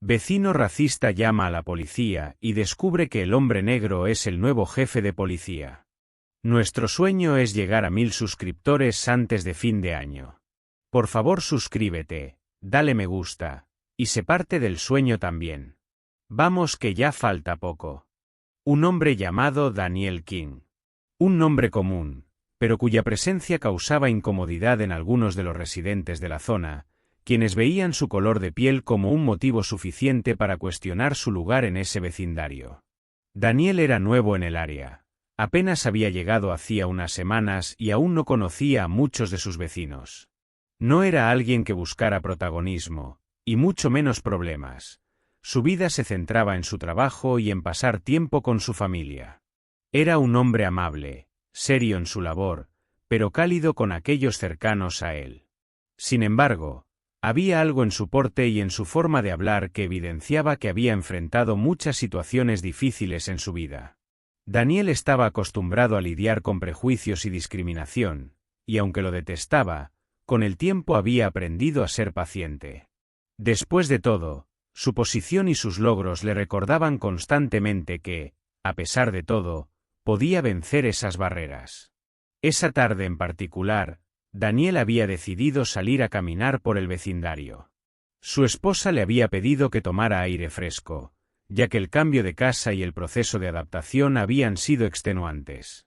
Vecino racista llama a la policía y descubre que el hombre negro es el nuevo jefe de policía. Nuestro sueño es llegar a 1000 suscriptores antes de fin de año. Por favor suscríbete, dale me gusta, y sé parte del sueño también. Vamos que ya falta poco. Un hombre llamado Daniel King. Un nombre común, pero cuya presencia causaba incomodidad en algunos de los residentes de la zona, quienes veían su color de piel como un motivo suficiente para cuestionar su lugar en ese vecindario. Daniel era nuevo en el área, apenas había llegado hacía unas semanas y aún no conocía a muchos de sus vecinos. No era alguien que buscara protagonismo, y mucho menos problemas. Su vida se centraba en su trabajo y en pasar tiempo con su familia. Era un hombre amable, serio en su labor, pero cálido con aquellos cercanos a él. Sin embargo, había algo en su porte y en su forma de hablar que evidenciaba que había enfrentado muchas situaciones difíciles en su vida. Daniel estaba acostumbrado a lidiar con prejuicios y discriminación, y aunque lo detestaba, con el tiempo había aprendido a ser paciente. Después de todo, su posición y sus logros le recordaban constantemente que, a pesar de todo, podía vencer esas barreras. Esa tarde en particular, Daniel había decidido salir a caminar por el vecindario. Su esposa le había pedido que tomara aire fresco, ya que el cambio de casa y el proceso de adaptación habían sido extenuantes.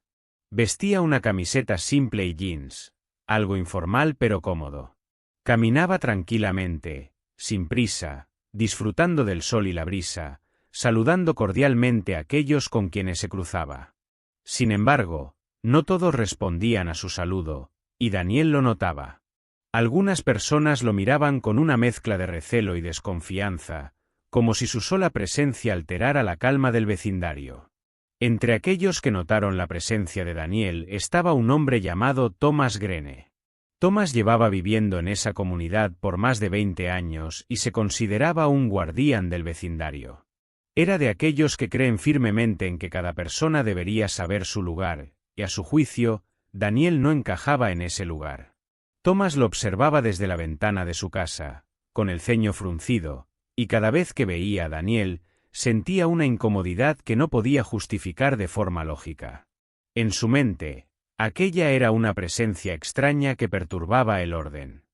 Vestía una camiseta simple y jeans, algo informal pero cómodo. Caminaba tranquilamente, sin prisa, disfrutando del sol y la brisa, saludando cordialmente a aquellos con quienes se cruzaba. Sin embargo, no todos respondían a su saludo, y Daniel lo notaba. Algunas personas lo miraban con una mezcla de recelo y desconfianza, como si su sola presencia alterara la calma del vecindario. Entre aquellos que notaron la presencia de Daniel estaba un hombre llamado Thomas Grene. Thomas llevaba viviendo en esa comunidad por más de 20 años y se consideraba un guardián del vecindario. Era de aquellos que creen firmemente en que cada persona debería saber su lugar, y a su juicio, Daniel no encajaba en ese lugar. Thomas lo observaba desde la ventana de su casa, con el ceño fruncido, y cada vez que veía a Daniel, sentía una incomodidad que no podía justificar de forma lógica. En su mente, aquella era una presencia extraña que perturbaba el orden.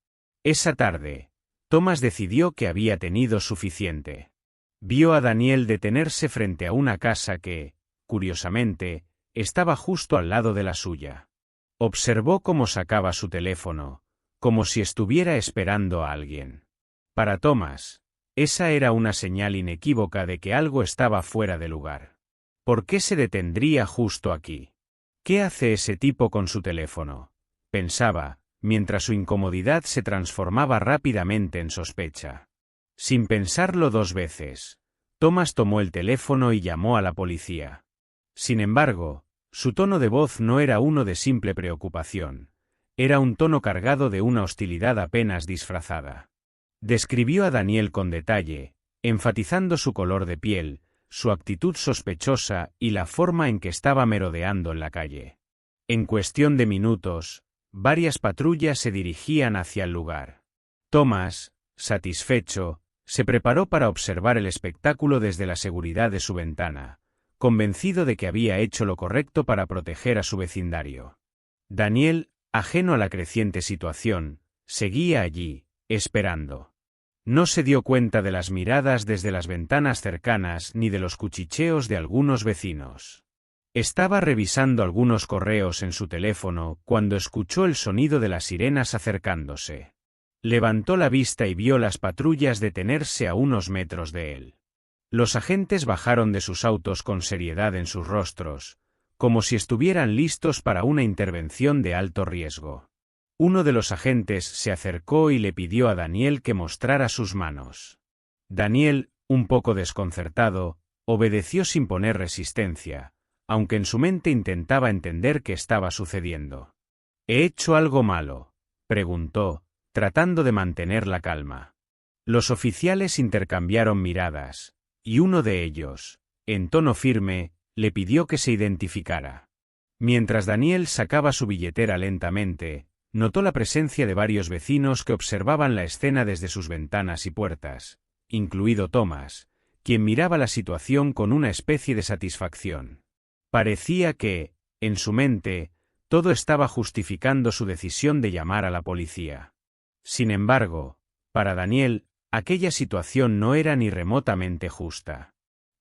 Esa tarde, Thomas decidió que había tenido suficiente. Vio a Daniel detenerse frente a una casa que, curiosamente, estaba justo al lado de la suya. Observó cómo sacaba su teléfono, como si estuviera esperando a alguien. Para Thomas, esa era una señal inequívoca de que algo estaba fuera de lugar. ¿Por qué se detendría justo aquí? ¿Qué hace ese tipo con su teléfono?, pensaba, mientras su incomodidad se transformaba rápidamente en sospecha. Sin pensarlo 2 veces, Thomas tomó el teléfono y llamó a la policía. Sin embargo, su tono de voz no era uno de simple preocupación, era un tono cargado de una hostilidad apenas disfrazada. Describió a Daniel con detalle, enfatizando su color de piel, su actitud sospechosa y la forma en que estaba merodeando en la calle. En cuestión de minutos, varias patrullas se dirigían hacia el lugar. Thomas, satisfecho, se preparó para observar el espectáculo desde la seguridad de su ventana, convencido de que había hecho lo correcto para proteger a su vecindario. Daniel, ajeno a la creciente situación, seguía allí, esperando. No se dio cuenta de las miradas desde las ventanas cercanas ni de los cuchicheos de algunos vecinos. Estaba revisando algunos correos en su teléfono cuando escuchó el sonido de las sirenas acercándose. Levantó la vista y vio las patrullas detenerse a unos metros de él. Los agentes bajaron de sus autos con seriedad en sus rostros, como si estuvieran listos para una intervención de alto riesgo. Uno de los agentes se acercó y le pidió a Daniel que mostrara sus manos. Daniel, un poco desconcertado, obedeció sin poner resistencia, aunque en su mente intentaba entender qué estaba sucediendo. ¿He hecho algo malo?, preguntó, tratando de mantener la calma. Los oficiales intercambiaron miradas, y uno de ellos, en tono firme, le pidió que se identificara. Mientras Daniel sacaba su billetera lentamente, notó la presencia de varios vecinos que observaban la escena desde sus ventanas y puertas, incluido Thomas, quien miraba la situación con una especie de satisfacción. Parecía que, en su mente, todo estaba justificando su decisión de llamar a la policía. Sin embargo, para Daniel, aquella situación no era ni remotamente justa.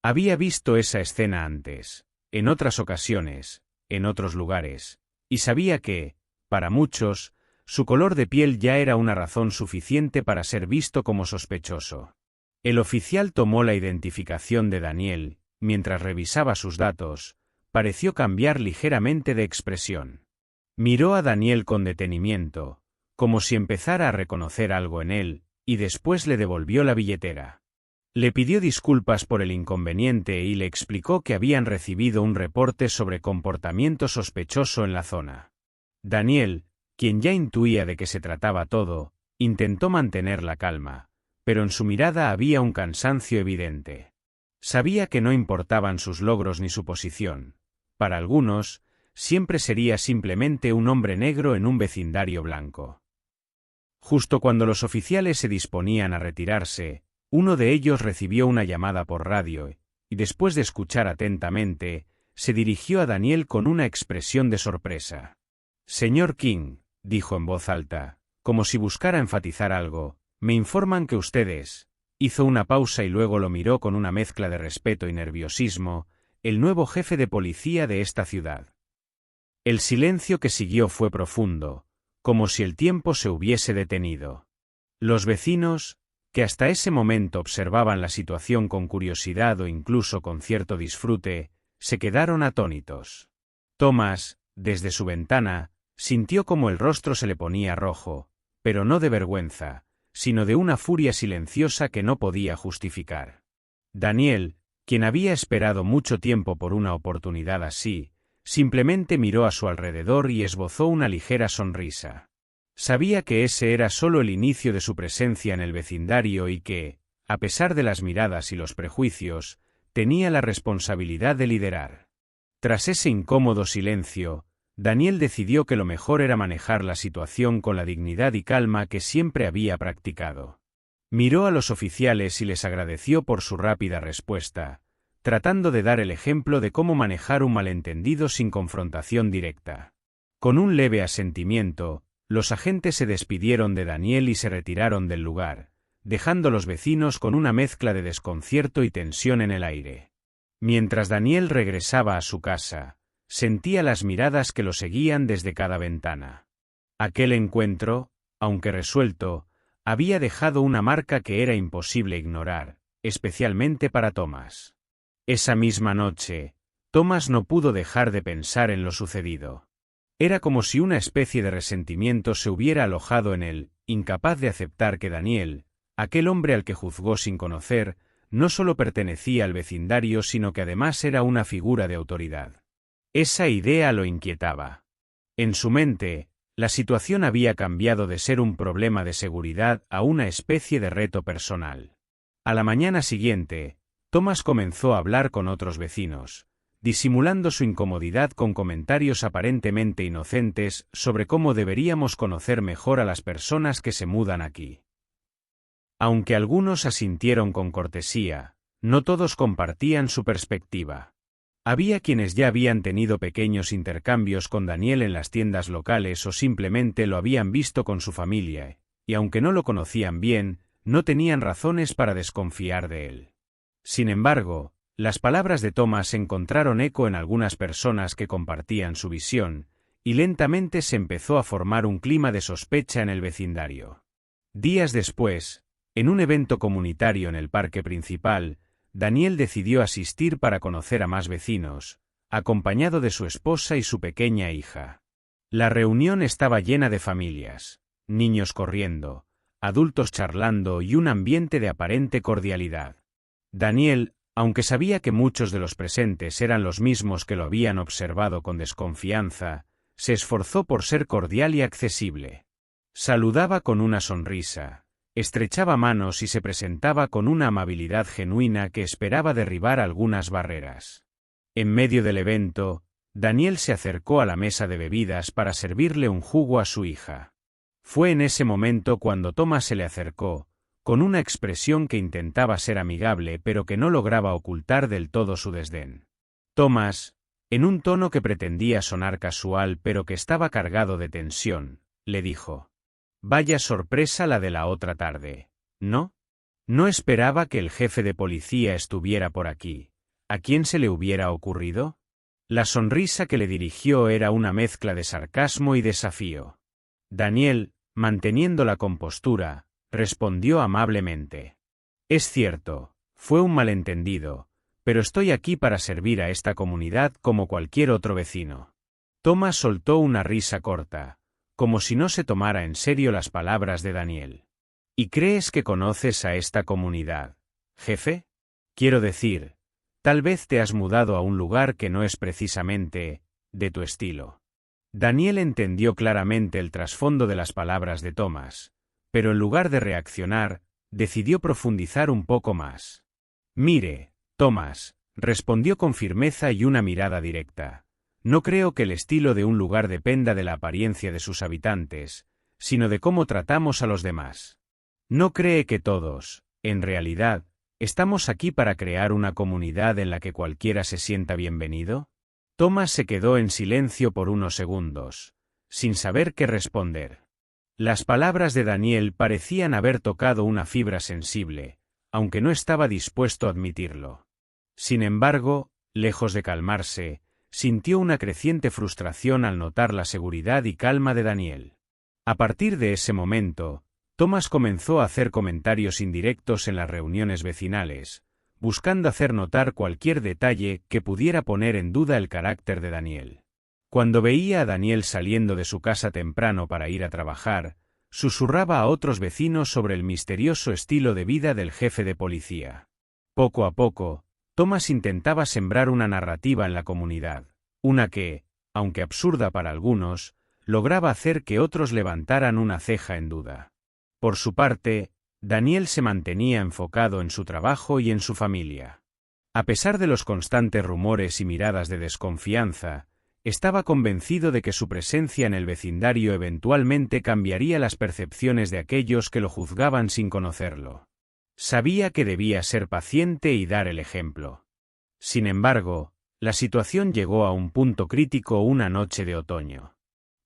Había visto esa escena antes, en otras ocasiones, en otros lugares, y sabía que, para muchos, su color de piel ya era una razón suficiente para ser visto como sospechoso. El oficial tomó la identificación de Daniel, mientras revisaba sus datos, pareció cambiar ligeramente de expresión. Miró a Daniel con detenimiento, como si empezara a reconocer algo en él, y después le devolvió la billetera. Le pidió disculpas por el inconveniente y le explicó que habían recibido un reporte sobre comportamiento sospechoso en la zona. Daniel, quien ya intuía de qué se trataba todo, intentó mantener la calma, pero en su mirada había un cansancio evidente. Sabía que no importaban sus logros ni su posición. Para algunos, siempre sería simplemente un hombre negro en un vecindario blanco. Justo cuando los oficiales se disponían a retirarse, uno de ellos recibió una llamada por radio, y después de escuchar atentamente, se dirigió a Daniel con una expresión de sorpresa. «Señor King», dijo en voz alta, como si buscara enfatizar algo, «me informan que ustedes», hizo una pausa y luego lo miró con una mezcla de respeto y nerviosismo, «el nuevo jefe de policía de esta ciudad». El silencio que siguió fue profundo, como si el tiempo se hubiese detenido. Los vecinos, que hasta ese momento observaban la situación con curiosidad o incluso con cierto disfrute, se quedaron atónitos. Thomas, desde su ventana, sintió como el rostro se le ponía rojo, pero no de vergüenza, sino de una furia silenciosa que no podía justificar. Daniel, quien había esperado mucho tiempo por una oportunidad así, simplemente miró a su alrededor y esbozó una ligera sonrisa. Sabía que ese era solo el inicio de su presencia en el vecindario y que, a pesar de las miradas y los prejuicios, tenía la responsabilidad de liderar. Tras ese incómodo silencio, Daniel decidió que lo mejor era manejar la situación con la dignidad y calma que siempre había practicado. Miró a los oficiales y les agradeció por su rápida respuesta, tratando de dar el ejemplo de cómo manejar un malentendido sin confrontación directa. Con un leve asentimiento, los agentes se despidieron de Daniel y se retiraron del lugar, dejando a los vecinos con una mezcla de desconcierto y tensión en el aire. Mientras Daniel regresaba a su casa, sentía las miradas que lo seguían desde cada ventana. Aquel encuentro, aunque resuelto, había dejado una marca que era imposible ignorar, especialmente para Thomas. Esa misma noche, Thomas no pudo dejar de pensar en lo sucedido. Era como si una especie de resentimiento se hubiera alojado en él, incapaz de aceptar que Daniel, aquel hombre al que juzgó sin conocer, no solo pertenecía al vecindario sino que además era una figura de autoridad. Esa idea lo inquietaba. En su mente, la situación había cambiado de ser un problema de seguridad a una especie de reto personal. A la mañana siguiente, Thomas comenzó a hablar con otros vecinos, disimulando su incomodidad con comentarios aparentemente inocentes sobre cómo deberíamos conocer mejor a las personas que se mudan aquí. Aunque algunos asintieron con cortesía, no todos compartían su perspectiva. Había quienes ya habían tenido pequeños intercambios con Daniel en las tiendas locales o simplemente lo habían visto con su familia, y aunque no lo conocían bien, no tenían razones para desconfiar de él. Sin embargo, las palabras de Thomas encontraron eco en algunas personas que compartían su visión, y lentamente se empezó a formar un clima de sospecha en el vecindario. Días después, en un evento comunitario en el parque principal, Daniel decidió asistir para conocer a más vecinos, acompañado de su esposa y su pequeña hija. La reunión estaba llena de familias, niños corriendo, adultos charlando y un ambiente de aparente cordialidad. Daniel, aunque sabía que muchos de los presentes eran los mismos que lo habían observado con desconfianza, se esforzó por ser cordial y accesible. Saludaba con una sonrisa, estrechaba manos y se presentaba con una amabilidad genuina que esperaba derribar algunas barreras. En medio del evento, Daniel se acercó a la mesa de bebidas para servirle un jugo a su hija. Fue en ese momento cuando Thomas se le acercó, con una expresión que intentaba ser amigable pero que no lograba ocultar del todo su desdén. Tomás, en un tono que pretendía sonar casual pero que estaba cargado de tensión, le dijo: «Vaya sorpresa la de la otra tarde, ¿no? No esperaba que el jefe de policía estuviera por aquí. ¿A quién se le hubiera ocurrido?». La sonrisa que le dirigió era una mezcla de sarcasmo y desafío. Daniel, manteniendo la compostura, respondió amablemente: «Es cierto, fue un malentendido, pero estoy aquí para servir a esta comunidad como cualquier otro vecino». Tomás soltó una risa corta, como si no se tomara en serio las palabras de Daniel. «¿Y crees que conoces a esta comunidad, jefe? Quiero decir, tal vez te has mudado a un lugar que no es precisamente de tu estilo». Daniel entendió claramente el trasfondo de las palabras de Tomás, pero en lugar de reaccionar, decidió profundizar un poco más. «Mire, Tomás», respondió con firmeza y una mirada directa, «no creo que el estilo de un lugar dependa de la apariencia de sus habitantes, sino de cómo tratamos a los demás. ¿No cree que todos, en realidad, estamos aquí para crear una comunidad en la que cualquiera se sienta bienvenido?» Tomás se quedó en silencio por unos segundos, sin saber qué responder. Las palabras de Daniel parecían haber tocado una fibra sensible, aunque no estaba dispuesto a admitirlo. Sin embargo, lejos de calmarse, sintió una creciente frustración al notar la seguridad y calma de Daniel. A partir de ese momento, Tomás comenzó a hacer comentarios indirectos en las reuniones vecinales, buscando hacer notar cualquier detalle que pudiera poner en duda el carácter de Daniel. Cuando veía a Daniel saliendo de su casa temprano para ir a trabajar, susurraba a otros vecinos sobre el misterioso estilo de vida del jefe de policía. Poco a poco, Tomás intentaba sembrar una narrativa en la comunidad, una que, aunque absurda para algunos, lograba hacer que otros levantaran una ceja en duda. Por su parte, Daniel se mantenía enfocado en su trabajo y en su familia. A pesar de los constantes rumores y miradas de desconfianza, estaba convencido de que su presencia en el vecindario eventualmente cambiaría las percepciones de aquellos que lo juzgaban sin conocerlo. Sabía que debía ser paciente y dar el ejemplo. Sin embargo, la situación llegó a un punto crítico una noche de otoño.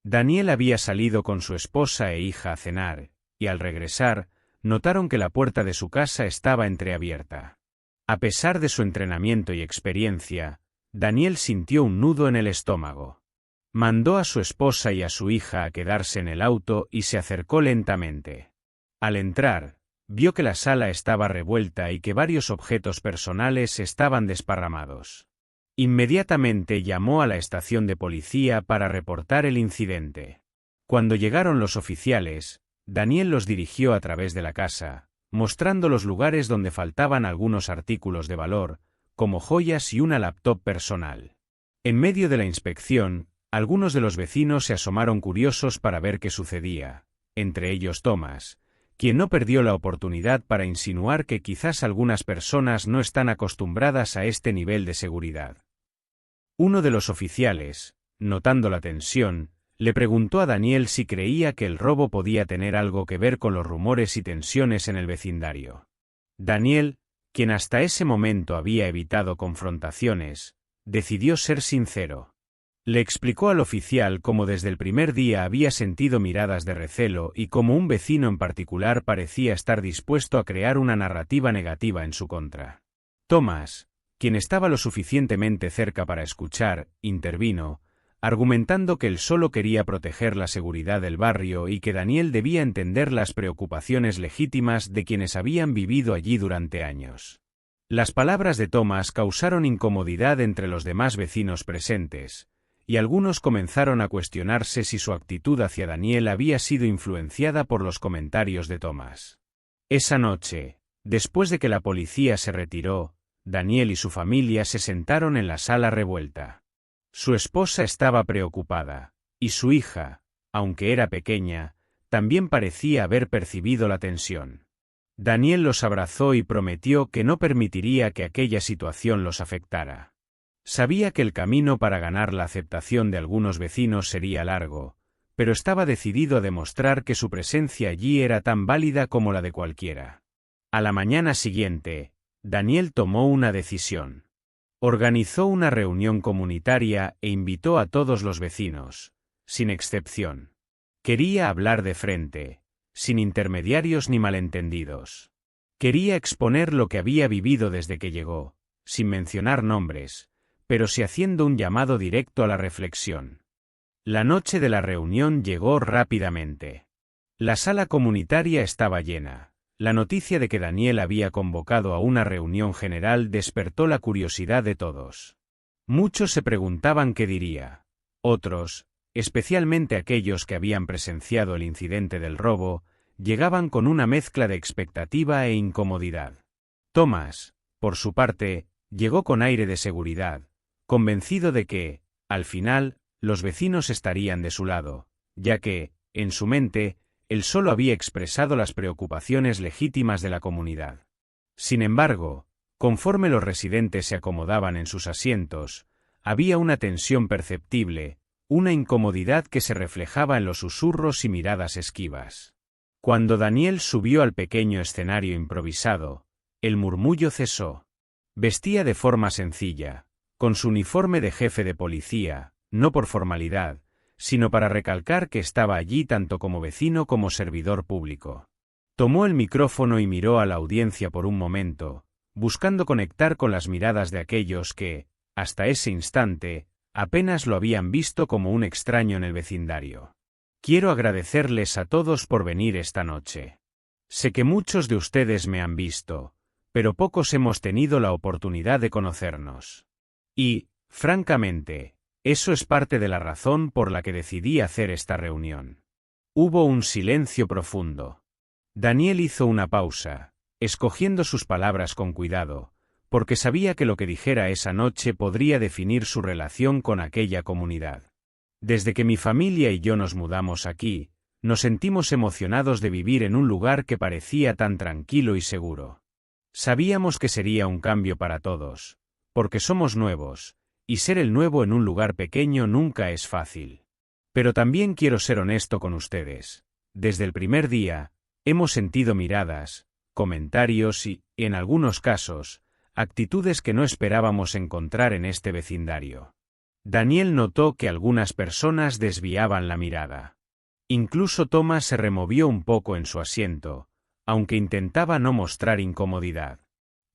Daniel había salido con su esposa e hija a cenar, y al regresar, notaron que la puerta de su casa estaba entreabierta. A pesar de su entrenamiento y experiencia, Daniel sintió un nudo en el estómago. Mandó a su esposa y a su hija a quedarse en el auto y se acercó lentamente. Al entrar, vio que la sala estaba revuelta y que varios objetos personales estaban desparramados. Inmediatamente llamó a la estación de policía para reportar el incidente. Cuando llegaron los oficiales, Daniel los dirigió a través de la casa, mostrando los lugares donde faltaban algunos artículos de valor, como joyas y una laptop personal. En medio de la inspección, algunos de los vecinos se asomaron curiosos para ver qué sucedía, entre ellos Tomás, quien no perdió la oportunidad para insinuar que quizás algunas personas no están acostumbradas a este nivel de seguridad. Uno de los oficiales, notando la tensión, le preguntó a Daniel si creía que el robo podía tener algo que ver con los rumores y tensiones en el vecindario. Daniel, quien hasta ese momento había evitado confrontaciones, decidió ser sincero. Le explicó al oficial cómo desde el primer día había sentido miradas de recelo y cómo un vecino en particular parecía estar dispuesto a crear una narrativa negativa en su contra. Tomás, quien estaba lo suficientemente cerca para escuchar, intervino, argumentando que él solo quería proteger la seguridad del barrio y que Daniel debía entender las preocupaciones legítimas de quienes habían vivido allí durante años. Las palabras de Tomás causaron incomodidad entre los demás vecinos presentes, y algunos comenzaron a cuestionarse si su actitud hacia Daniel había sido influenciada por los comentarios de Tomás. Esa noche, después de que la policía se retiró, Daniel y su familia se sentaron en la sala revuelta. Su esposa estaba preocupada, y su hija, aunque era pequeña, también parecía haber percibido la tensión. Daniel los abrazó y prometió que no permitiría que aquella situación los afectara. Sabía que el camino para ganar la aceptación de algunos vecinos sería largo, pero estaba decidido a demostrar que su presencia allí era tan válida como la de cualquiera. A la mañana siguiente, Daniel tomó una decisión. Organizó una reunión comunitaria e invitó a todos los vecinos, sin excepción. Quería hablar de frente, sin intermediarios ni malentendidos. Quería exponer lo que había vivido desde que llegó, sin mencionar nombres, pero sí haciendo un llamado directo a la reflexión. La noche de la reunión llegó rápidamente. La sala comunitaria estaba llena. La noticia de que Daniel había convocado a una reunión general despertó la curiosidad de todos. Muchos se preguntaban qué diría. Otros, especialmente aquellos que habían presenciado el incidente del robo, llegaban con una mezcla de expectativa e incomodidad. Thomas, por su parte, llegó con aire de seguridad, convencido de que, al final, los vecinos estarían de su lado, ya que, en su mente, él solo había expresado las preocupaciones legítimas de la comunidad. Sin embargo, conforme los residentes se acomodaban en sus asientos, había una tensión perceptible, una incomodidad que se reflejaba en los susurros y miradas esquivas. Cuando Daniel subió al pequeño escenario improvisado, el murmullo cesó. Vestía de forma sencilla, con su uniforme de jefe de policía, no por formalidad, sino para recalcar que estaba allí tanto como vecino como servidor público. Tomó el micrófono y miró a la audiencia por un momento, buscando conectar con las miradas de aquellos que, hasta ese instante, apenas lo habían visto como un extraño en el vecindario. Quiero agradecerles a todos por venir esta noche. Sé que muchos de ustedes me han visto, pero pocos hemos tenido la oportunidad de conocernos. Y, francamente, eso es parte de la razón por la que decidí hacer esta reunión. Hubo un silencio profundo. Daniel hizo una pausa, escogiendo sus palabras con cuidado, porque sabía que lo que dijera esa noche podría definir su relación con aquella comunidad. Desde que mi familia y yo nos mudamos aquí, nos sentimos emocionados de vivir en un lugar que parecía tan tranquilo y seguro. Sabíamos que sería un cambio para todos, porque somos nuevos, y ser el nuevo en un lugar pequeño nunca es fácil. Pero también quiero ser honesto con ustedes. Desde el primer día, hemos sentido miradas, comentarios y, en algunos casos, actitudes que no esperábamos encontrar en este vecindario. Daniel notó que algunas personas desviaban la mirada. Incluso Thomas se removió un poco en su asiento, aunque intentaba no mostrar incomodidad.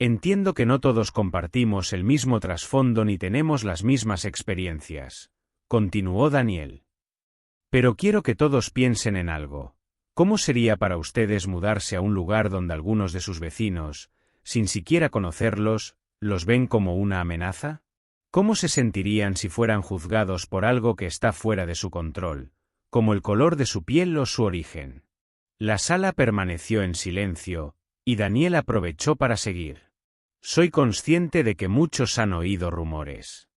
Entiendo que no todos compartimos el mismo trasfondo ni tenemos las mismas experiencias, continuó Daniel. Pero quiero que todos piensen en algo. ¿Cómo sería para ustedes mudarse a un lugar donde algunos de sus vecinos, sin siquiera conocerlos, los ven como una amenaza? ¿Cómo se sentirían si fueran juzgados por algo que está fuera de su control, como el color de su piel o su origen? La sala permaneció en silencio, y Daniel aprovechó para seguir. Soy consciente de que muchos han oído rumores.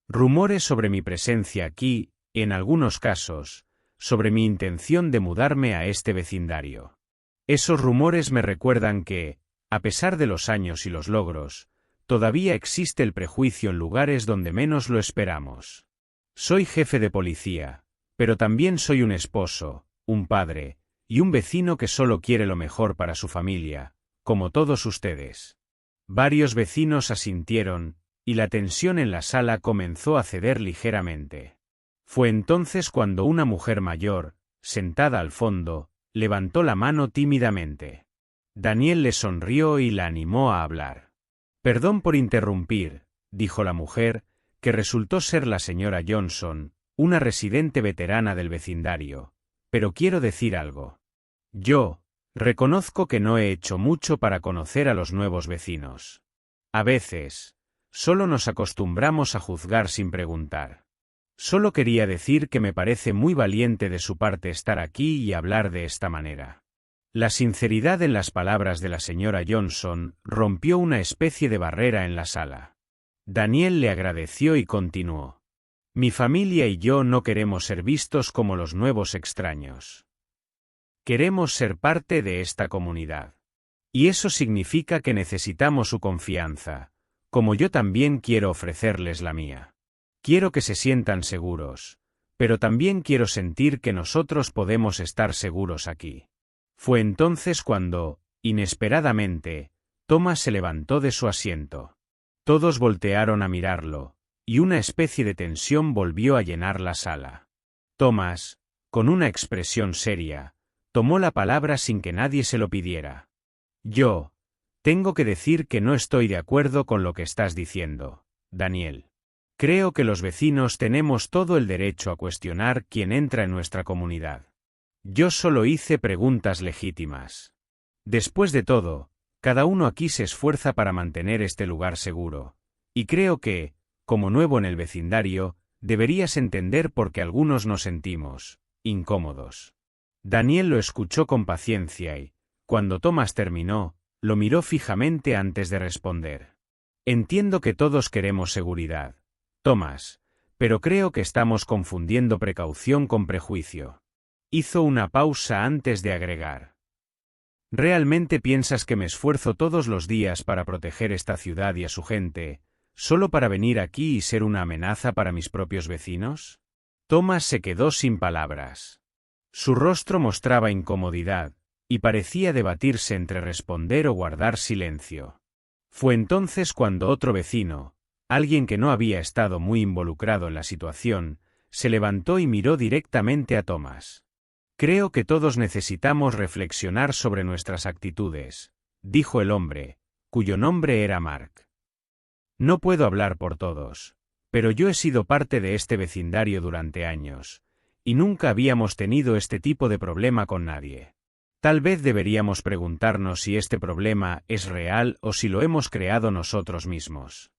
Rumores sobre mi presencia aquí, en algunos casos, sobre mi intención de mudarme a este vecindario. Esos rumores me recuerdan que, a pesar de los años y los logros, todavía existe el prejuicio en lugares donde menos lo esperamos. Soy jefe de policía, pero también soy un esposo, un padre, y un vecino que solo quiere lo mejor para su familia, como todos ustedes. Varios vecinos asintieron, y la tensión en la sala comenzó a ceder ligeramente. Fue entonces cuando una mujer mayor, sentada al fondo, levantó la mano tímidamente. Daniel le sonrió y la animó a hablar. Perdón por interrumpir, dijo la mujer, que resultó ser la señora Johnson, una residente veterana del vecindario, pero quiero decir algo. Yo, reconozco que no he hecho mucho para conocer a los nuevos vecinos. A veces, solo nos acostumbramos a juzgar sin preguntar. Solo quería decir que me parece muy valiente de su parte estar aquí y hablar de esta manera. La sinceridad en las palabras de la señora Johnson rompió una especie de barrera en la sala. Daniel le agradeció y continuó. Mi familia y yo no queremos ser vistos como los nuevos extraños. Queremos ser parte de esta comunidad. Y eso significa que necesitamos su confianza, como yo también quiero ofrecerles la mía. Quiero que se sientan seguros, pero también quiero sentir que nosotros podemos estar seguros aquí. Fue entonces cuando, Inesperadamente, Thomas se levantó de su asiento. Todos voltearon a mirarlo, y una especie de tensión volvió a llenar la sala. Thomas, con una expresión seria, tomó la palabra sin que nadie se lo pidiera. Tengo que decir que no estoy de acuerdo con lo que estás diciendo, Daniel. Creo que los vecinos tenemos todo el derecho a cuestionar quién entra en nuestra comunidad. Yo solo hice preguntas legítimas. Después de todo, cada uno aquí se esfuerza para mantener este lugar seguro, y creo que, como nuevo en el vecindario, deberías entender por qué algunos nos sentimos incómodos. Daniel lo escuchó con paciencia y, cuando Thomas terminó, lo miró fijamente antes de responder. Entiendo que todos queremos seguridad, Thomas, pero creo que estamos confundiendo precaución con prejuicio. Hizo una pausa antes de agregar. ¿Realmente piensas que me esfuerzo todos los días para proteger esta ciudad y a su gente, solo para venir aquí y ser una amenaza para mis propios vecinos? Thomas se quedó sin palabras. Su rostro mostraba incomodidad, y parecía debatirse entre responder o guardar silencio. Fue entonces cuando otro vecino, alguien que no había estado muy involucrado en la situación, se levantó y miró directamente a Thomas. Creo que todos necesitamos reflexionar sobre nuestras actitudes, dijo el hombre, cuyo nombre era Mark. No puedo hablar por todos, pero yo he sido parte de este vecindario durante años, y nunca habíamos tenido este tipo de problema con nadie. Tal vez deberíamos preguntarnos si este problema es real o si lo hemos creado nosotros mismos.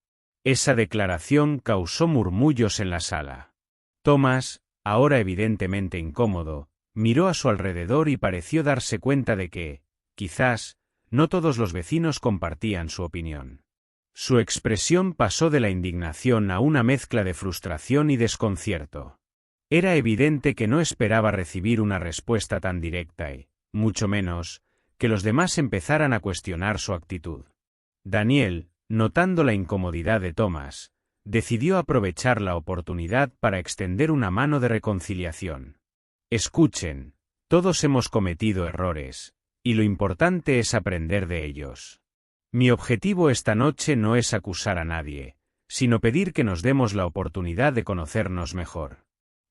Esa declaración causó murmullos en la sala. Thomas, ahora evidentemente incómodo, miró a su alrededor y pareció darse cuenta de que, quizás, no todos los vecinos compartían su opinión. Su expresión pasó de la indignación a una mezcla de frustración y desconcierto. Era evidente que no esperaba recibir una respuesta tan directa y, mucho menos, que los demás empezaran a cuestionar su actitud. Daniel, notando la incomodidad de Thomas, decidió aprovechar la oportunidad para extender una mano de reconciliación. Escuchen, todos hemos cometido errores, y lo importante es aprender de ellos. Mi objetivo esta noche no es acusar a nadie, sino pedir que nos demos la oportunidad de conocernos mejor.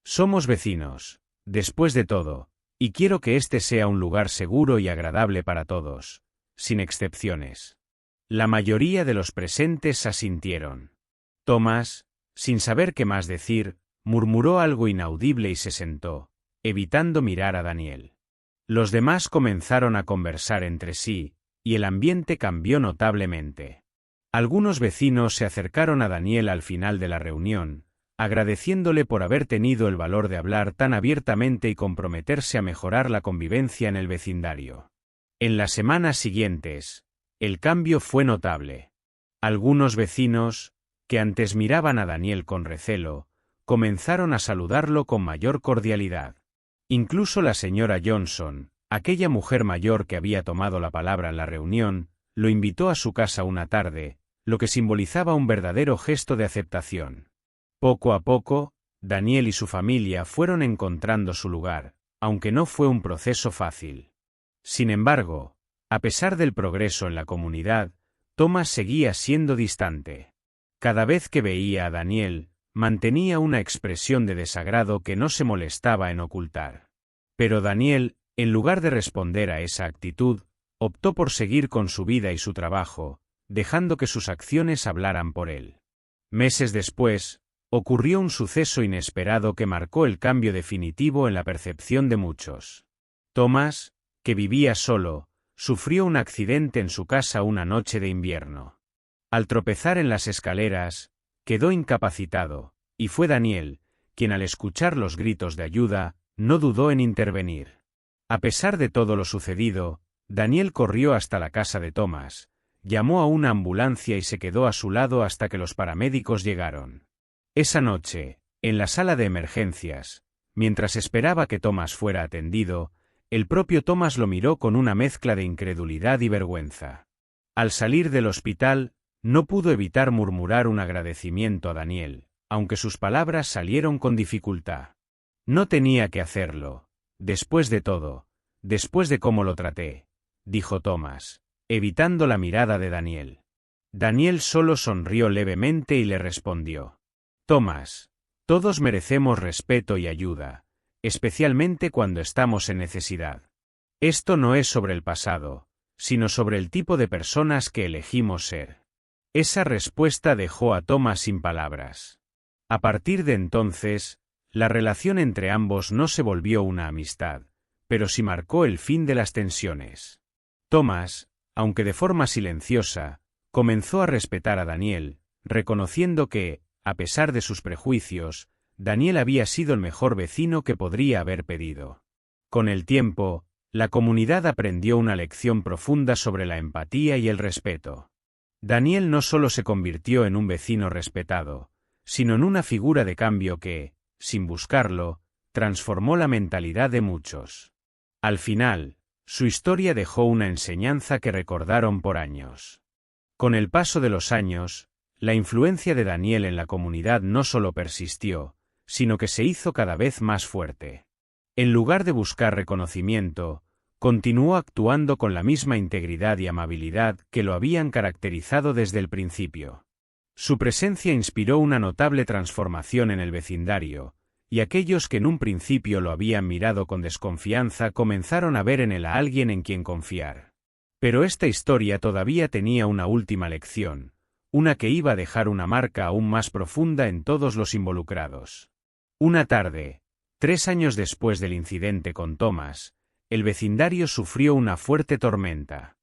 Somos vecinos, después de todo, y quiero que este sea un lugar seguro y agradable para todos, sin excepciones. La mayoría de los presentes asintieron. Thomas, sin saber qué más decir, murmuró algo inaudible y se sentó, evitando mirar a Daniel. Los demás comenzaron a conversar entre sí, y el ambiente cambió notablemente. Algunos vecinos se acercaron a Daniel al final de la reunión, agradeciéndole por haber tenido el valor de hablar tan abiertamente y comprometerse a mejorar la convivencia en el vecindario. En las semanas siguientes, el cambio fue notable. Algunos vecinos, que antes miraban a Daniel con recelo, comenzaron a saludarlo con mayor cordialidad. Incluso la señora Johnson, aquella mujer mayor que había tomado la palabra en la reunión, lo invitó a su casa una tarde, lo que simbolizaba un verdadero gesto de aceptación. Poco a poco, Daniel y su familia fueron encontrando su lugar, aunque no fue un proceso fácil. Sin embargo, a pesar del progreso en la comunidad, Thomas seguía siendo distante. Cada vez que veía a Daniel, mantenía una expresión de desagrado que no se molestaba en ocultar. Pero Daniel, en lugar de responder a esa actitud, optó por seguir con su vida y su trabajo, dejando que sus acciones hablaran por él. Meses después, ocurrió un suceso inesperado que marcó el cambio definitivo en la percepción de muchos. Thomas, que vivía solo, sufrió un accidente en su casa una noche de invierno. Al tropezar en las escaleras, quedó incapacitado, y fue Daniel, quien al escuchar los gritos de ayuda, no dudó en intervenir. A pesar de todo lo sucedido, Daniel corrió hasta la casa de Thomas, llamó a una ambulancia y se quedó a su lado hasta que los paramédicos llegaron. Esa noche, en la sala de emergencias, mientras esperaba que Thomas fuera atendido, el propio Thomas lo miró con una mezcla de incredulidad y vergüenza. Al salir del hospital, no pudo evitar murmurar un agradecimiento a Daniel, aunque sus palabras salieron con dificultad. No tenía que hacerlo. Después de todo, después de cómo lo traté, dijo Tomás, evitando la mirada de Daniel. Daniel solo sonrió levemente y le respondió: Tomás, todos merecemos respeto y ayuda, especialmente cuando estamos en necesidad. Esto no es sobre el pasado, sino sobre el tipo de personas que elegimos ser. Esa respuesta dejó a Tomás sin palabras. A partir de entonces, la relación entre ambos no se volvió una amistad, pero sí marcó el fin de las tensiones. Tomás, aunque de forma silenciosa, comenzó a respetar a Daniel, reconociendo que, a pesar de sus prejuicios, Daniel había sido el mejor vecino que podría haber pedido. Con el tiempo, la comunidad aprendió una lección profunda sobre la empatía y el respeto. Daniel no solo se convirtió en un vecino respetado, sino en una figura de cambio que, sin buscarlo, transformó la mentalidad de muchos. Al final, su historia dejó una enseñanza que recordaron por años. Con el paso de los años, la influencia de Daniel en la comunidad no solo persistió, sino que se hizo cada vez más fuerte. En lugar de buscar reconocimiento, continuó actuando con la misma integridad y amabilidad que lo habían caracterizado desde el principio. Su presencia inspiró una notable transformación en el vecindario, y aquellos que en un principio lo habían mirado con desconfianza comenzaron a ver en él a alguien en quien confiar. Pero esta historia todavía tenía una última lección, una que iba a dejar una marca aún más profunda en todos los involucrados. Una tarde, 3 años después del incidente con Tomás, el vecindario sufrió una fuerte tormenta.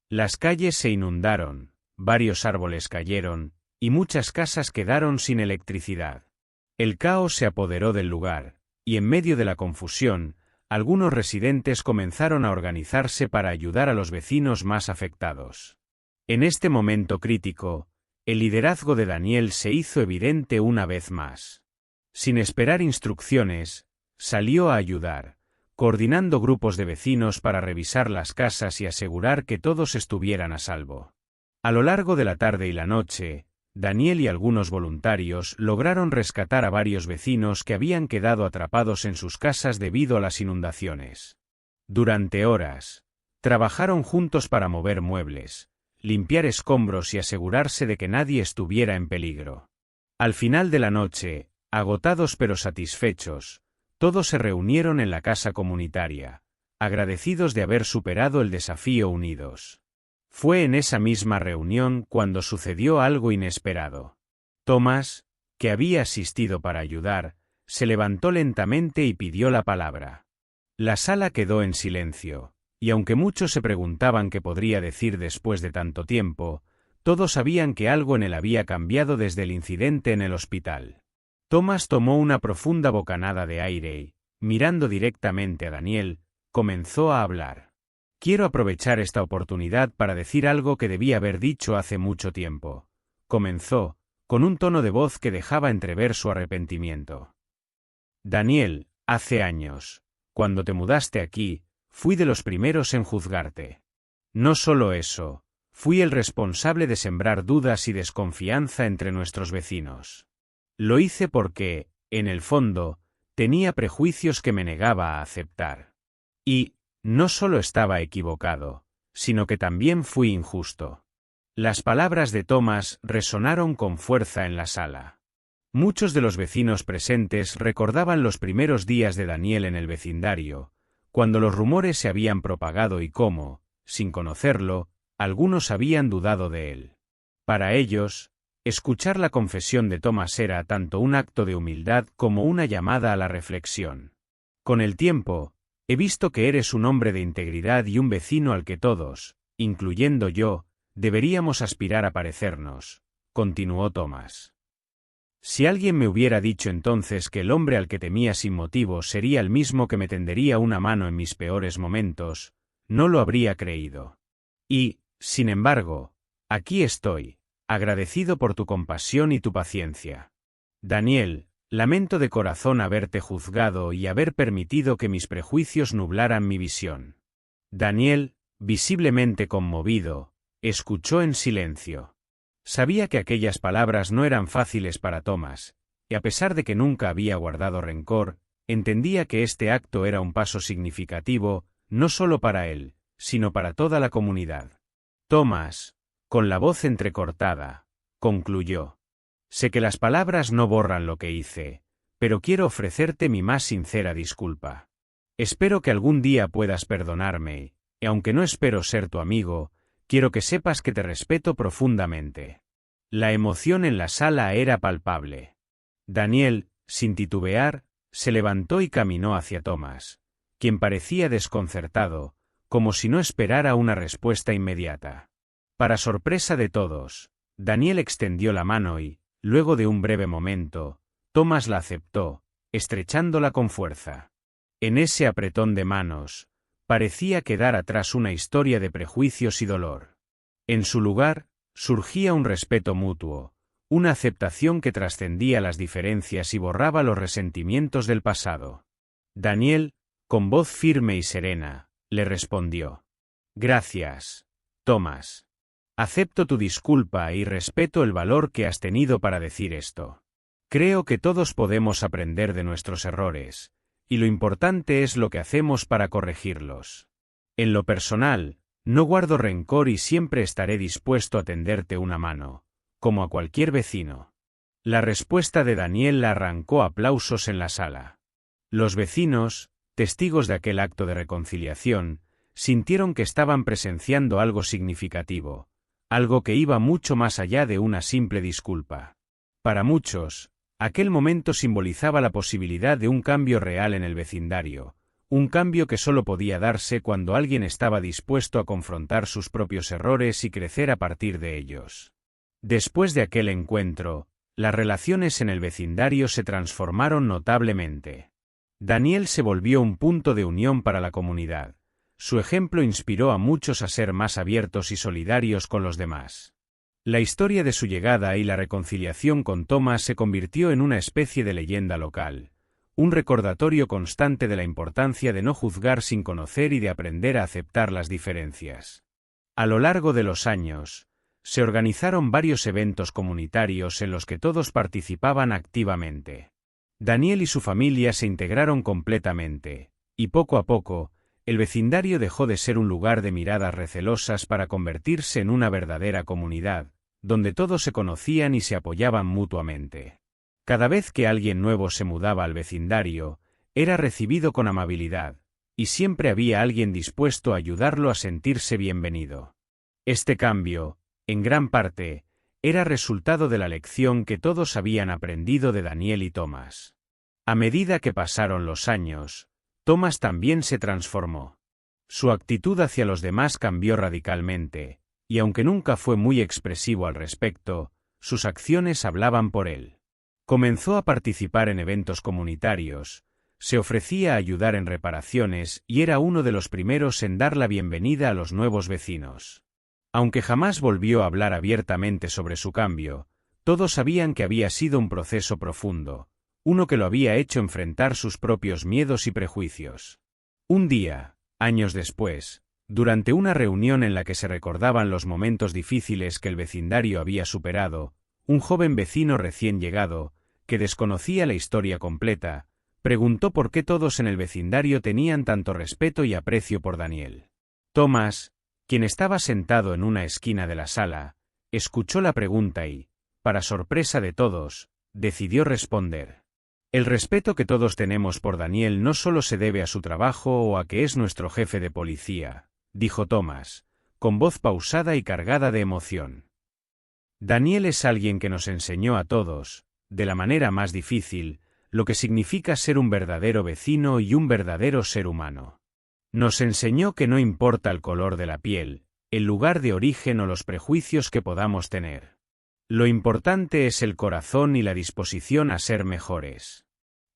Las calles se inundaron, varios árboles cayeron, y muchas casas quedaron sin electricidad. El caos se apoderó del lugar, y en medio de la confusión, algunos residentes comenzaron a organizarse para ayudar a los vecinos más afectados. En este momento crítico, el liderazgo de Daniel se hizo evidente una vez más. Sin esperar instrucciones, salió a ayudar, coordinando grupos de vecinos para revisar las casas y asegurar que todos estuvieran a salvo. A lo largo de la tarde y la noche, Daniel y algunos voluntarios lograron rescatar a varios vecinos que habían quedado atrapados en sus casas debido a las inundaciones. Durante horas, trabajaron juntos para mover muebles, limpiar escombros y asegurarse de que nadie estuviera en peligro. Al final de la noche, agotados pero satisfechos, todos se reunieron en la casa comunitaria, agradecidos de haber superado el desafío unidos. Fue en esa misma reunión cuando sucedió algo inesperado. Tomás, que había asistido para ayudar, se levantó lentamente y pidió la palabra. La sala quedó en silencio, y aunque muchos se preguntaban qué podría decir después de tanto tiempo, todos sabían que algo en él había cambiado desde el incidente en el hospital. Tomás tomó una profunda bocanada de aire y, mirando directamente a Daniel, comenzó a hablar. Quiero aprovechar esta oportunidad para decir algo que debí haber dicho hace mucho tiempo. Comenzó, con un tono de voz que dejaba entrever su arrepentimiento. Daniel, hace años, cuando te mudaste aquí, fui de los primeros en juzgarte. No solo eso, fui el responsable de sembrar dudas y desconfianza entre nuestros vecinos. Lo hice porque, en el fondo, tenía prejuicios que me negaba a aceptar. Y, no solo estaba equivocado, sino que también fui injusto. Las palabras de Tomás resonaron con fuerza en la sala. Muchos de los vecinos presentes recordaban los primeros días de Daniel en el vecindario, cuando los rumores se habían propagado y cómo, sin conocerlo, algunos habían dudado de él. Para ellos, escuchar la confesión de Tomás era tanto un acto de humildad como una llamada a la reflexión. Con el tiempo, he visto que eres un hombre de integridad y un vecino al que todos, incluyendo yo, deberíamos aspirar a parecernos, continuó Tomás. Si alguien me hubiera dicho entonces que el hombre al que temía sin motivo sería el mismo que me tendería una mano en mis peores momentos, no lo habría creído. Y, sin embargo, aquí estoy, agradecido por tu compasión y tu paciencia. Daniel, lamento de corazón haberte juzgado y haber permitido que mis prejuicios nublaran mi visión. Daniel, visiblemente conmovido, escuchó en silencio. Sabía que aquellas palabras no eran fáciles para Tomás, y a pesar de que nunca había guardado rencor, entendía que este acto era un paso significativo, no solo para él, sino para toda la comunidad. Tomás, con la voz entrecortada, concluyó. Sé que las palabras no borran lo que hice, pero quiero ofrecerte mi más sincera disculpa. Espero que algún día puedas perdonarme, y aunque no espero ser tu amigo, quiero que sepas que te respeto profundamente. La emoción en la sala era palpable. Daniel, sin titubear, se levantó y caminó hacia Tomás, quien parecía desconcertado, como si no esperara una respuesta inmediata. Para sorpresa de todos, Daniel extendió la mano y, luego de un breve momento, Tomás la aceptó, estrechándola con fuerza. En ese apretón de manos, parecía quedar atrás una historia de prejuicios y dolor. En su lugar, surgía un respeto mutuo, una aceptación que trascendía las diferencias y borraba los resentimientos del pasado. Daniel, con voz firme y serena, le respondió. Gracias, Tomás. Acepto tu disculpa y respeto el valor que has tenido para decir esto. Creo que todos podemos aprender de nuestros errores, y lo importante es lo que hacemos para corregirlos. En lo personal, no guardo rencor y siempre estaré dispuesto a tenderte una mano, como a cualquier vecino. La respuesta de Daniel arrancó aplausos en la sala. Los vecinos, testigos de aquel acto de reconciliación, sintieron que estaban presenciando algo significativo, algo que iba mucho más allá de una simple disculpa. Para muchos, aquel momento simbolizaba la posibilidad de un cambio real en el vecindario, un cambio que solo podía darse cuando alguien estaba dispuesto a confrontar sus propios errores y crecer a partir de ellos. Después de aquel encuentro, las relaciones en el vecindario se transformaron notablemente. Daniel se volvió un punto de unión para la comunidad. Su ejemplo inspiró a muchos a ser más abiertos y solidarios con los demás. La historia de su llegada y la reconciliación con Tomás se convirtió en una especie de leyenda local, un recordatorio constante de la importancia de no juzgar sin conocer y de aprender a aceptar las diferencias. A lo largo de los años, se organizaron varios eventos comunitarios en los que todos participaban activamente. Daniel y su familia se integraron completamente, y poco a poco, el vecindario dejó de ser un lugar de miradas recelosas para convertirse en una verdadera comunidad, donde todos se conocían y se apoyaban mutuamente. Cada vez que alguien nuevo se mudaba al vecindario, era recibido con amabilidad, y siempre había alguien dispuesto a ayudarlo a sentirse bienvenido. Este cambio, en gran parte, era resultado de la lección que todos habían aprendido de Daniel y Tomás. A medida que pasaron los años, Tomás también se transformó. Su actitud hacia los demás cambió radicalmente, y aunque nunca fue muy expresivo al respecto, sus acciones hablaban por él. Comenzó a participar en eventos comunitarios, se ofrecía a ayudar en reparaciones y era uno de los primeros en dar la bienvenida a los nuevos vecinos. Aunque jamás volvió a hablar abiertamente sobre su cambio, todos sabían que había sido un proceso profundo, uno que lo había hecho enfrentar sus propios miedos y prejuicios. Un día, años después, durante una reunión en la que se recordaban los momentos difíciles que el vecindario había superado, un joven vecino recién llegado, que desconocía la historia completa, preguntó por qué todos en el vecindario tenían tanto respeto y aprecio por Daniel. Tomás, quien estaba sentado en una esquina de la sala, escuchó la pregunta y, para sorpresa de todos, decidió responder. El respeto que todos tenemos por Daniel no solo se debe a su trabajo o a que es nuestro jefe de policía, dijo Tomás, con voz pausada y cargada de emoción. Daniel es alguien que nos enseñó a todos, de la manera más difícil, lo que significa ser un verdadero vecino y un verdadero ser humano. Nos enseñó que no importa el color de la piel, el lugar de origen o los prejuicios que podamos tener. Lo importante es el corazón y la disposición a ser mejores.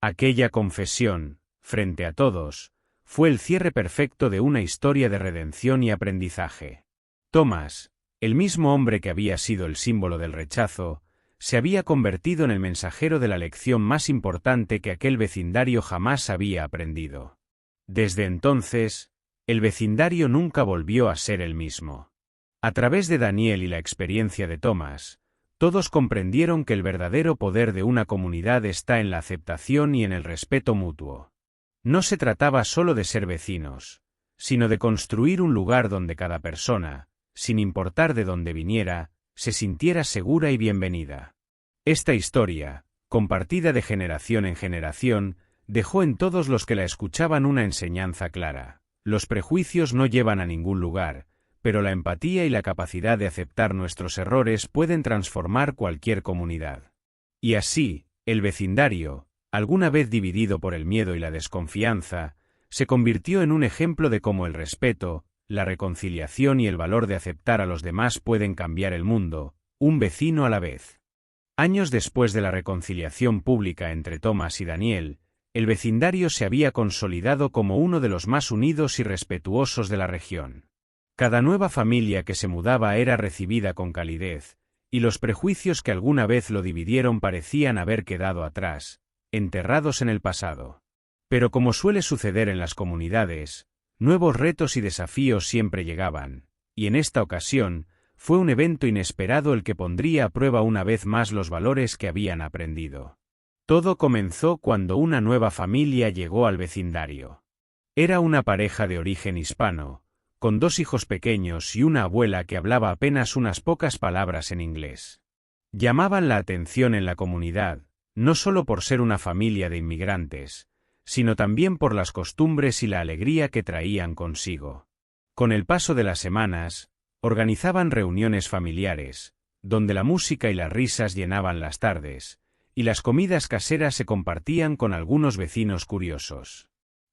Aquella confesión, frente a todos, fue el cierre perfecto de una historia de redención y aprendizaje. Tomás, el mismo hombre que había sido el símbolo del rechazo, se había convertido en el mensajero de la lección más importante que aquel vecindario jamás había aprendido. Desde entonces, el vecindario nunca volvió a ser el mismo. A través de Daniel y la experiencia de Tomás, todos comprendieron que el verdadero poder de una comunidad está en la aceptación y en el respeto mutuo. No se trataba solo de ser vecinos, sino de construir un lugar donde cada persona, sin importar de dónde viniera, se sintiera segura y bienvenida. Esta historia, compartida de generación en generación, dejó en todos los que la escuchaban una enseñanza clara. Los prejuicios no llevan a ningún lugar, pero la empatía y la capacidad de aceptar nuestros errores pueden transformar cualquier comunidad. Y así, el vecindario, alguna vez dividido por el miedo y la desconfianza, se convirtió en un ejemplo de cómo el respeto, la reconciliación y el valor de aceptar a los demás pueden cambiar el mundo, un vecino a la vez. Años después de la reconciliación pública entre Thomas y Daniel, el vecindario se había consolidado como uno de los más unidos y respetuosos de la región. Cada nueva familia que se mudaba era recibida con calidez, y los prejuicios que alguna vez lo dividieron parecían haber quedado atrás, enterrados en el pasado. Pero como suele suceder en las comunidades, nuevos retos y desafíos siempre llegaban, y en esta ocasión, fue un evento inesperado el que pondría a prueba una vez más los valores que habían aprendido. Todo comenzó cuando una nueva familia llegó al vecindario. Era una pareja de origen hispano, con 2 hijos pequeños y una abuela que hablaba apenas unas pocas palabras en inglés. Llamaban la atención en la comunidad, no solo por ser una familia de inmigrantes, sino también por las costumbres y la alegría que traían consigo. Con el paso de las semanas, organizaban reuniones familiares, donde la música y las risas llenaban las tardes, y las comidas caseras se compartían con algunos vecinos curiosos.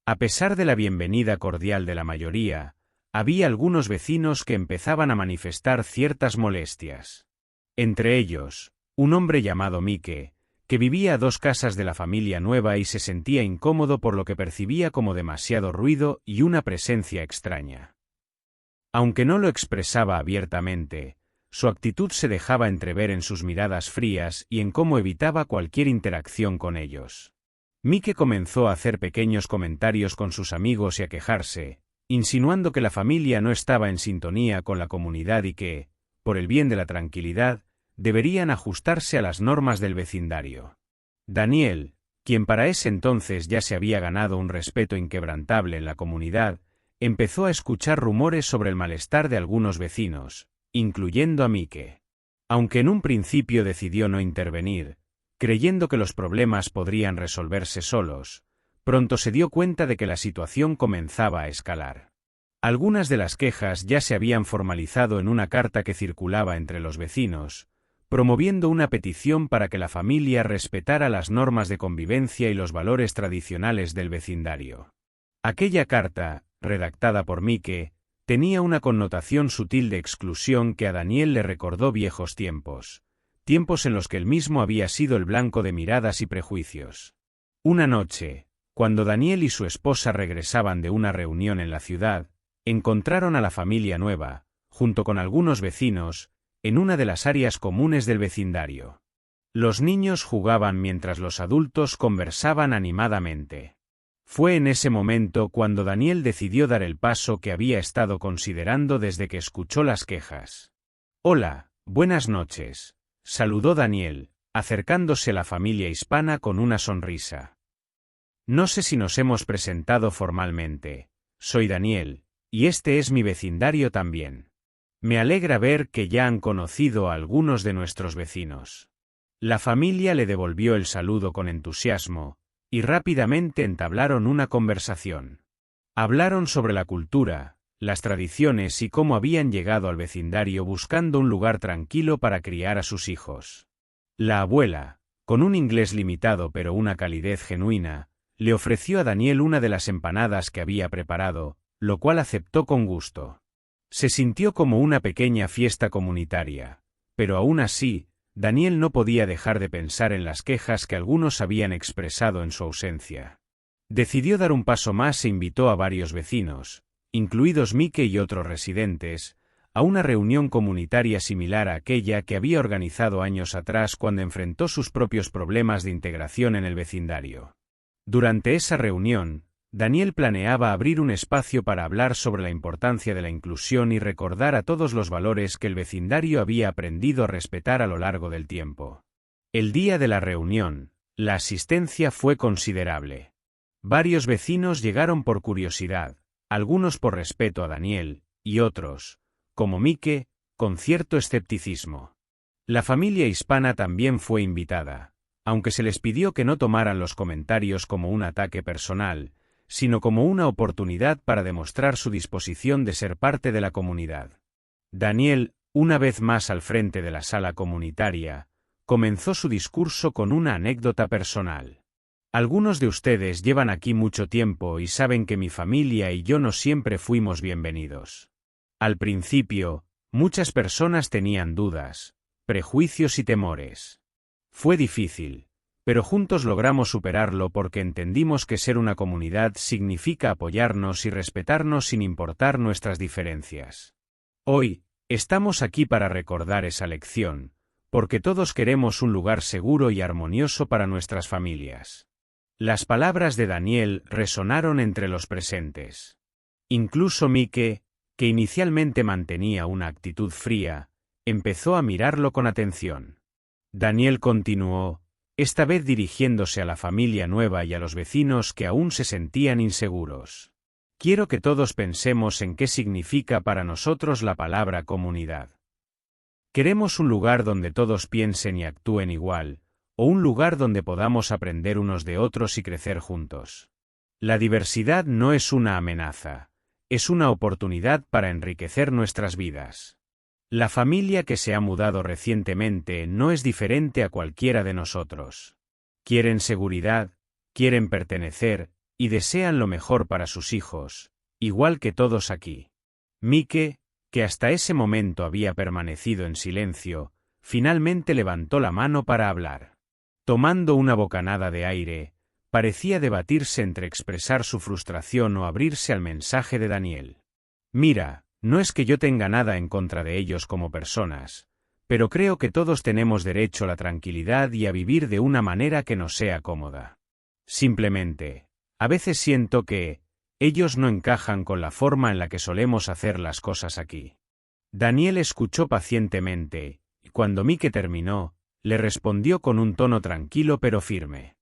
A pesar de la bienvenida cordial de la mayoría, había algunos vecinos que empezaban a manifestar ciertas molestias. Entre ellos, un hombre llamado Mike, que vivía a 2 casas de la familia nueva y se sentía incómodo por lo que percibía como demasiado ruido y una presencia extraña. Aunque no lo expresaba abiertamente, su actitud se dejaba entrever en sus miradas frías y en cómo evitaba cualquier interacción con ellos. Mike comenzó a hacer pequeños comentarios con sus amigos y a quejarse, insinuando que la familia no estaba en sintonía con la comunidad y que, por el bien de la tranquilidad, deberían ajustarse a las normas del vecindario. Daniel, quien para ese entonces ya se había ganado un respeto inquebrantable en la comunidad, empezó a escuchar rumores sobre el malestar de algunos vecinos, incluyendo a Mike. Aunque en un principio decidió no intervenir, creyendo que los problemas podrían resolverse solos, pronto se dio cuenta de que la situación comenzaba a escalar. Algunas de las quejas ya se habían formalizado en una carta que circulaba entre los vecinos, promoviendo una petición para que la familia respetara las normas de convivencia y los valores tradicionales del vecindario. Aquella carta, redactada por Mike, tenía una connotación sutil de exclusión que a Daniel le recordó viejos tiempos en los que él mismo había sido el blanco de miradas y prejuicios. Una noche, cuando Daniel y su esposa regresaban de una reunión en la ciudad, encontraron a la familia nueva, junto con algunos vecinos, en una de las áreas comunes del vecindario. Los niños jugaban mientras los adultos conversaban animadamente. Fue en ese momento cuando Daniel decidió dar el paso que había estado considerando desde que escuchó las quejas. «Hola, buenas noches», saludó Daniel, acercándose a la familia hispana con una sonrisa. «No sé si nos hemos presentado formalmente. Soy Daniel, y este es mi vecindario también. Me alegra ver que ya han conocido a algunos de nuestros vecinos». La familia le devolvió el saludo con entusiasmo, y rápidamente entablaron una conversación. Hablaron sobre la cultura, las tradiciones y cómo habían llegado al vecindario buscando un lugar tranquilo para criar a sus hijos. La abuela, con un inglés limitado pero una calidez genuina, le ofreció a Daniel una de las empanadas que había preparado, lo cual aceptó con gusto. Se sintió como una pequeña fiesta comunitaria, pero aún así, Daniel no podía dejar de pensar en las quejas que algunos habían expresado en su ausencia. Decidió dar un paso más e invitó a varios vecinos, incluidos Mike y otros residentes, a una reunión comunitaria similar a aquella que había organizado años atrás cuando enfrentó sus propios problemas de integración en el vecindario. Durante esa reunión, Daniel planeaba abrir un espacio para hablar sobre la importancia de la inclusión y recordar a todos los valores que el vecindario había aprendido a respetar a lo largo del tiempo. El día de la reunión, la asistencia fue considerable. Varios vecinos llegaron por curiosidad, algunos por respeto a Daniel, y otros, como Mike, con cierto escepticismo. La familia hispana también fue invitada, aunque se les pidió que no tomaran los comentarios como un ataque personal, sino como una oportunidad para demostrar su disposición de ser parte de la comunidad. Daniel, una vez más al frente de la sala comunitaria, comenzó su discurso con una anécdota personal. Algunos de ustedes llevan aquí mucho tiempo y saben que mi familia y yo no siempre fuimos bienvenidos. Al principio, muchas personas tenían dudas, prejuicios y temores. Fue difícil, pero juntos logramos superarlo porque entendimos que ser una comunidad significa apoyarnos y respetarnos sin importar nuestras diferencias. Hoy, estamos aquí para recordar esa lección, porque todos queremos un lugar seguro y armonioso para nuestras familias. Las palabras de Daniel resonaron entre los presentes. Incluso Mike, que inicialmente mantenía una actitud fría, empezó a mirarlo con atención. Daniel continuó, esta vez dirigiéndose a la familia nueva y a los vecinos que aún se sentían inseguros. Quiero que todos pensemos en qué significa para nosotros la palabra comunidad. Queremos un lugar donde todos piensen y actúen igual, o un lugar donde podamos aprender unos de otros y crecer juntos. La diversidad no es una amenaza, es una oportunidad para enriquecer nuestras vidas. La familia que se ha mudado recientemente no es diferente a cualquiera de nosotros. Quieren seguridad, quieren pertenecer, y desean lo mejor para sus hijos, igual que todos aquí. Mike, que hasta ese momento había permanecido en silencio, finalmente levantó la mano para hablar. Tomando una bocanada de aire, parecía debatirse entre expresar su frustración o abrirse al mensaje de Daniel. Mira, no es que yo tenga nada en contra de ellos como personas, pero creo que todos tenemos derecho a la tranquilidad y a vivir de una manera que nos sea cómoda. Simplemente, a veces siento que ellos no encajan con la forma en la que solemos hacer las cosas aquí. Daniel escuchó pacientemente, y cuando Mike terminó, le respondió con un tono tranquilo pero firme.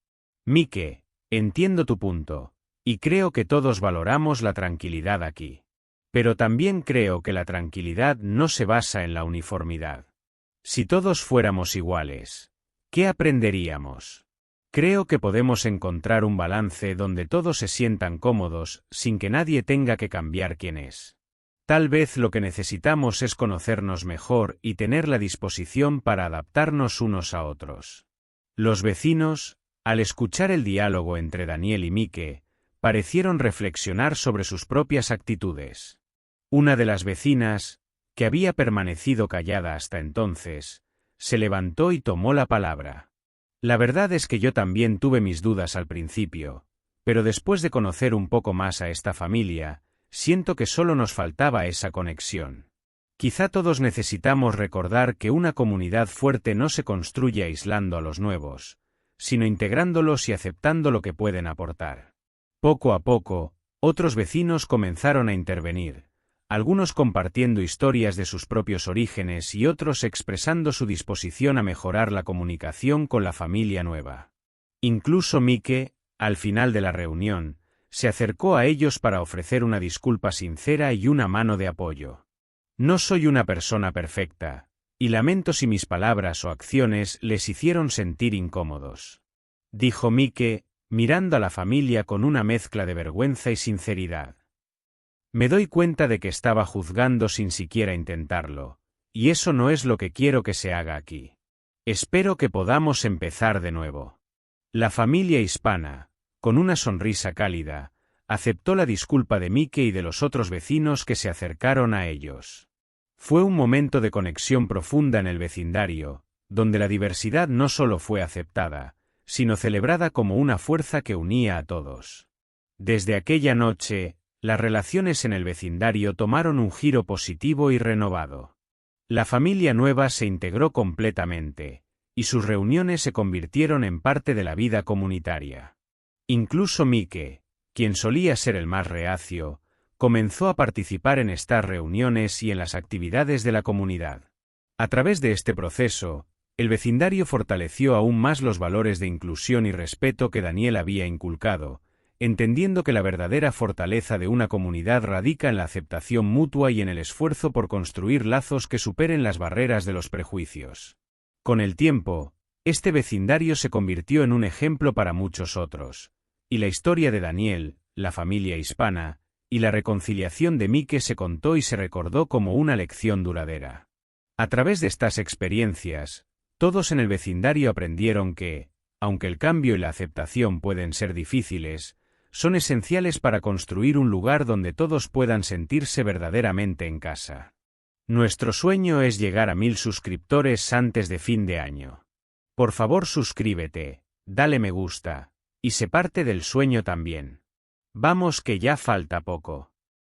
Mike, entiendo tu punto, y creo que todos valoramos la tranquilidad aquí. Pero también creo que la tranquilidad no se basa en la uniformidad. Si todos fuéramos iguales, ¿qué aprenderíamos? Creo que podemos encontrar un balance donde todos se sientan cómodos sin que nadie tenga que cambiar quién es. Tal vez lo que necesitamos es conocernos mejor y tener la disposición para adaptarnos unos a otros. Los vecinos, al escuchar el diálogo entre Daniel y Mike, parecieron reflexionar sobre sus propias actitudes. Una de las vecinas, que había permanecido callada hasta entonces, se levantó y tomó la palabra. La verdad es que yo también tuve mis dudas al principio, pero después de conocer un poco más a esta familia, siento que solo nos faltaba esa conexión. Quizá todos necesitamos recordar que una comunidad fuerte no se construye aislando a los nuevos, sino integrándolos y aceptando lo que pueden aportar. Poco a poco, otros vecinos comenzaron a intervenir, algunos compartiendo historias de sus propios orígenes y otros expresando su disposición a mejorar la comunicación con la familia nueva. Incluso Mike, al final de la reunión, se acercó a ellos para ofrecer una disculpa sincera y una mano de apoyo. No soy una persona perfecta, y lamento si mis palabras o acciones les hicieron sentir incómodos, dijo Mike, mirando a la familia con una mezcla de vergüenza y sinceridad. Me doy cuenta de que estaba juzgando sin siquiera intentarlo, y eso no es lo que quiero que se haga aquí. Espero que podamos empezar de nuevo. La familia hispana, con una sonrisa cálida, aceptó la disculpa de Mike y de los otros vecinos que se acercaron a ellos. Fue un momento de conexión profunda en el vecindario, donde la diversidad no solo fue aceptada, sino celebrada como una fuerza que unía a todos. Desde aquella noche, las relaciones en el vecindario tomaron un giro positivo y renovado. La familia nueva se integró completamente, y sus reuniones se convirtieron en parte de la vida comunitaria. Incluso Mike, quien solía ser el más reacio, comenzó a participar en estas reuniones y en las actividades de la comunidad. A través de este proceso, el vecindario fortaleció aún más los valores de inclusión y respeto que Daniel había inculcado, entendiendo que la verdadera fortaleza de una comunidad radica en la aceptación mutua y en el esfuerzo por construir lazos que superen las barreras de los prejuicios. Con el tiempo, este vecindario se convirtió en un ejemplo para muchos otros, y la historia de Daniel, la familia hispana, y la reconciliación de Mike se contó y se recordó como una lección duradera. A través de estas experiencias, todos en el vecindario aprendieron que, aunque el cambio y la aceptación pueden ser difíciles, son esenciales para construir un lugar donde todos puedan sentirse verdaderamente en casa. Nuestro sueño es llegar a 1000 suscriptores antes de fin de año. Por favor, suscríbete, dale me gusta, y sé parte del sueño también. Vamos que ya falta poco.